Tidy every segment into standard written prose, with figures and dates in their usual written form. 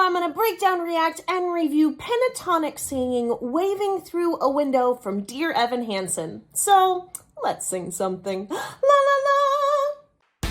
I'm going to break down, react, and review Pentatonix singing Waving Through a Window from Dear Evan Hansen. So, let's sing something. La la la!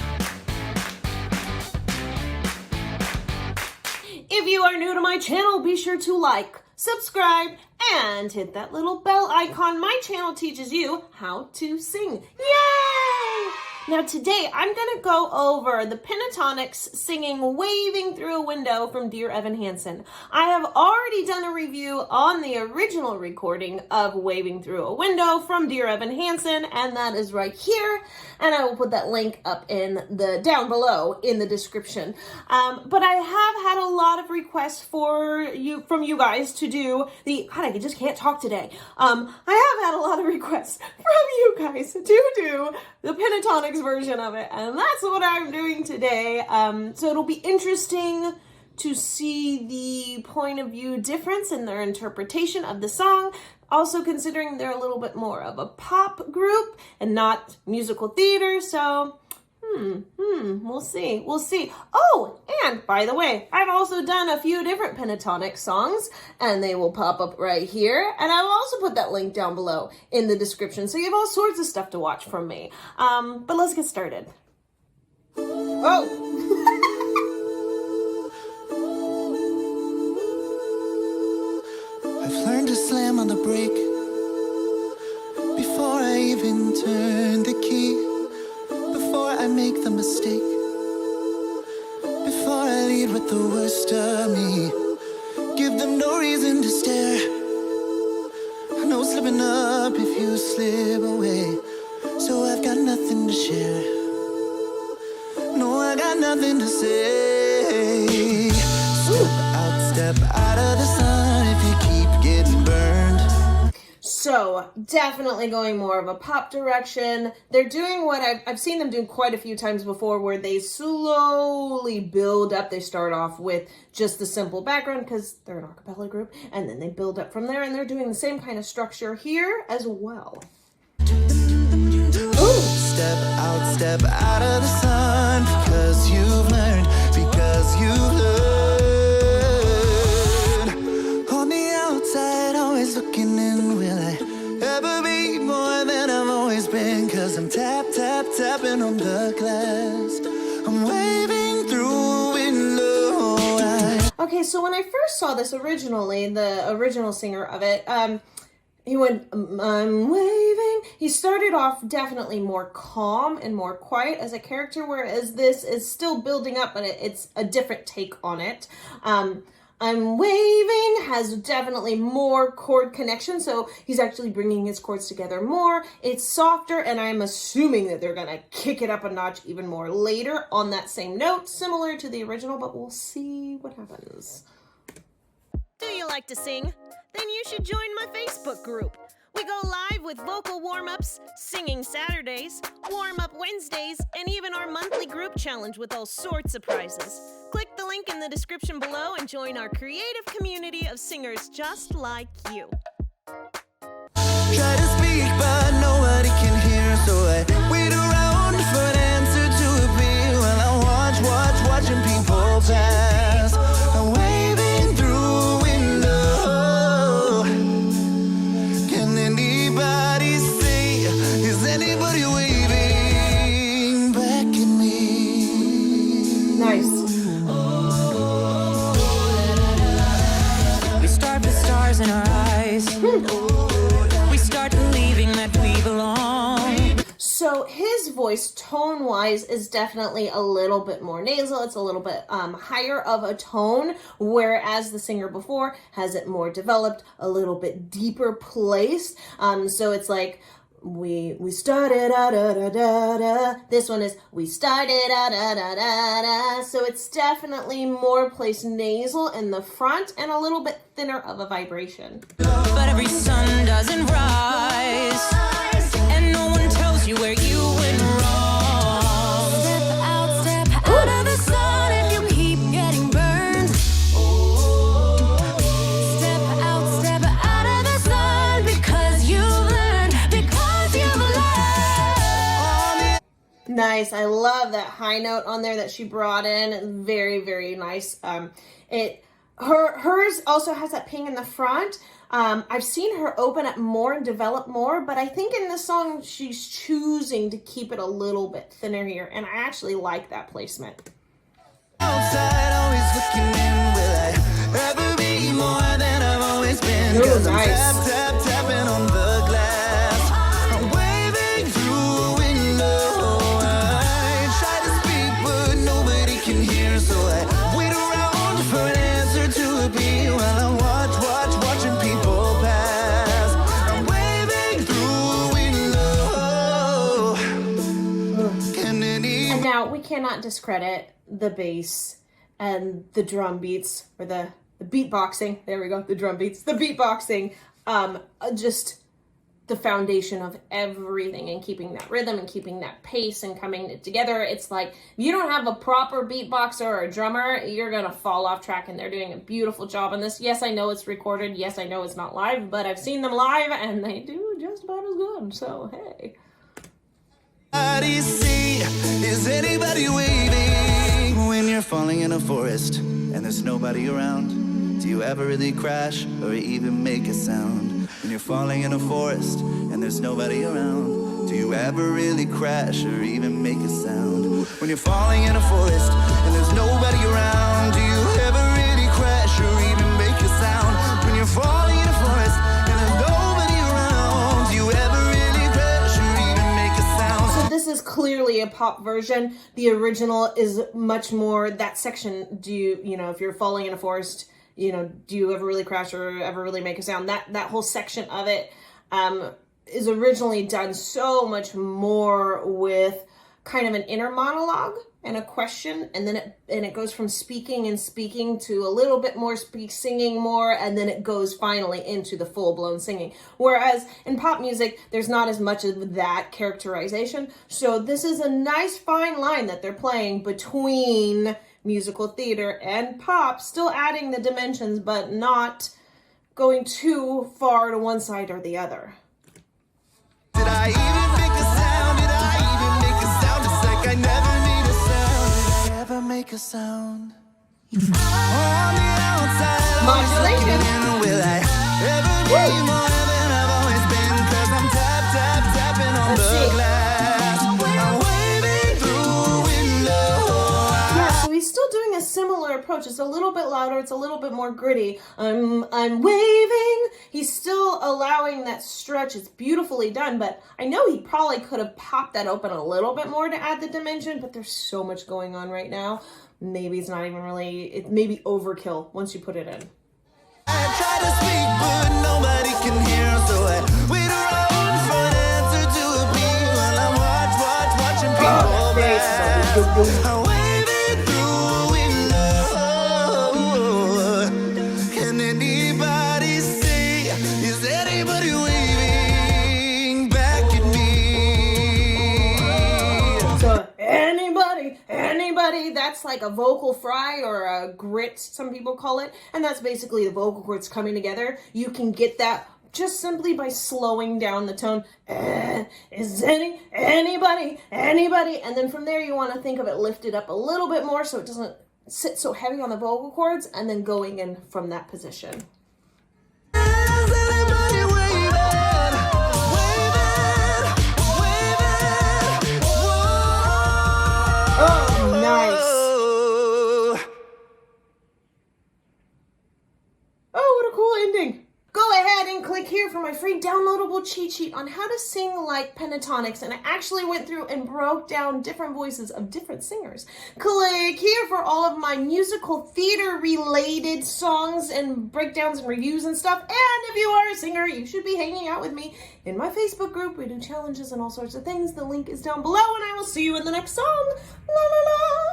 If you are new to my channel, be sure to like, subscribe, and hit that little bell icon. My channel teaches you how to sing. Yay! Now today, I'm going to go over the Pentatonix singing Waving Through a Window from Dear Evan Hansen. I have already done a review on the original recording of Waving Through a Window from Dear Evan Hansen, and that is right here. And I will put that link up down below in the description. But I have had a lot of requests from you guys to do God, I just can't talk today. I have had a lot of requests from you guys to do the Pentatonix version of it, and that's what I'm doing today. So it'll be interesting to see the point of view difference in their interpretation of the song. Also considering they're a little bit more of a pop group and not musical theater, so we'll see. Oh, and by the way, I've also done a few different Pentatonix songs, and they will pop up right here, and I will also put that link down below in the description, so you have all sorts of stuff to watch from me. But let's get started. Oh! I've learned to slam on the brake before I even turn the key, before I make the mistake, before I lead with the worst of me. Give them no reason to stare. I know slipping up if you slip away, so I've got nothing to share. No, I got nothing to say. Step out of the sun if you keep getting burned. So, definitely going more of a pop direction. They're doing what I've seen them do quite a few times before, where they slowly build up. They start off with just the simple background because they're an a cappella group, and then they build up from there, and they're doing the same kind of structure here as well. Ooh. Step out of the sun, because you've learned, because you've learned. On the outside, always looking in, will I ever be more than I've always been? Cause I'm tapping on the glass, I'm waving through a window. Okay, so when I first saw this originally, the original singer of it, he went, I'm waving. He started off definitely more calm and more quiet as a character, whereas this is still building up, but it's a different take on it. I'm waving has definitely more chord connection, so he's actually bringing his chords together more. It's softer, and I'm assuming that they're going to kick it up a notch even more later on that same note, similar to the original, but we'll see what happens. Do you like to sing? Then you should join my Facebook group. We go live with vocal warm-ups, singing Saturdays, warm-up Wednesdays, and even our monthly group challenge with all sorts of prizes. Click the link in the description below and join our creative community of singers just like you. Try to speak, but nobody can hear, so I wait around for an answer to appear while I watching people pass. I'm waving through a window. Can anybody see? Is anybody waving back at me? Nice. We start with stars in our eyes. We start believing that we belong. So his voice, tone-wise, is definitely a little bit more nasal. It's a little bit higher of a tone, whereas the singer before has it more developed, a little bit deeper placed. So it's like, we started da da da da da. This one is we started da da da da da. So it's definitely more placed nasal in the front and a little bit thinner of a vibration. But every sun doesn't rise, and no one tells you where you went wrong. Step out of the sun if you keep getting burned. Step out of the sun because you've learned, Nice. I love that high note on there that she brought in. Very, very nice. Hers also has that ping in the front. I've seen her open up more and develop more, but I think in this song she's choosing to keep it a little bit thinner here, and I actually like that placement. Outside, always looking in. Will I ever be more than I've always been? Ooh, 'Cause I'm nice. tapping on the glass. I'm waving through a window. I try to speak, but nobody can hear, so I wait around for an answer to appear while I watching people pass. I'm waving through a window. Can any And now we cannot discredit the bass and the drum beats, or the beatboxing. There we go, the drum beats, the beatboxing. Just the foundation of everything, and keeping that rhythm and keeping that pace and coming together. It's like, if you don't have a proper beatboxer or a drummer, you're gonna fall off track, and they're doing a beautiful job on this. Yes, I know it's recorded. Yes, I know it's not live, but I've seen them live and they do just about as good. So, hey. anybody see? Is anybody waving when you're falling in a forest and there's nobody around? Do you ever really crash or even make a sound? When you're falling in a forest and there's nobody around, do you ever really crash or even make a sound? When you're falling in a forest and there's nobody around, do you ever really crash or even make a sound? When you're falling in a forest and there's nobody around, do you ever really crash or even make a sound? So this is clearly a pop version. The original is much more that section. Do you know, if you're falling in a forest, you know, do you ever really crash or ever really make a sound? That whole section of it is originally done so much more with kind of an inner monologue and a question, and then it goes from speaking to a little bit more singing more, and then it goes finally into the full-blown singing. Whereas in pop music, there's not as much of that characterization. So this is a nice fine line that they're playing between musical theater and pop, still adding the dimensions, but not going too far to one side or the other. Did I even make a sound? Did I even make a sound? It's like I never made a sound. Did I ever make a sound? On the outside, always Modulation. looking in. Will I ever be more than I've always been? 'Cause I'm tapping on Let's the see. glass. I'm waving through a window. Yeah, so he's still doing a similar approach. It's a little bit louder. It's a little bit more gritty. I'm waving. He's still allowing that stretch. It's beautifully done, but I know he probably could have popped that open a little bit more to add the dimension, but there's so much going on right now. Maybe it's not even really, it may be overkill once you put it in. I try to speak, but nobody can hear, so I wait around for an answer to appear while I watching people pass. I'm waving through a window. Can anybody see? Is anybody waving back at me? So anybody, that's like a vocal fry or a grit, some people call it, and that's basically the vocal cords coming together. You can get that just simply by slowing down the tone. Is anybody, and then from there you want to think of it lifted up a little bit more so it doesn't sit so heavy on the vocal cords, and then going in from that position. Is anybody waving? Waving. Whoa. Oh, nice. Oh, what a cool ending. Go ahead and click here for my free downloadable cheat sheet on how to sing like Pentatonix, and I actually went through and broke down different voices of different singers. Click here for all of my musical theater related songs and breakdowns and reviews and stuff. And if you are a singer, you should be hanging out with me in my Facebook group. We do challenges and all sorts of things. The link is down below, and I will see you in the next song. La la la.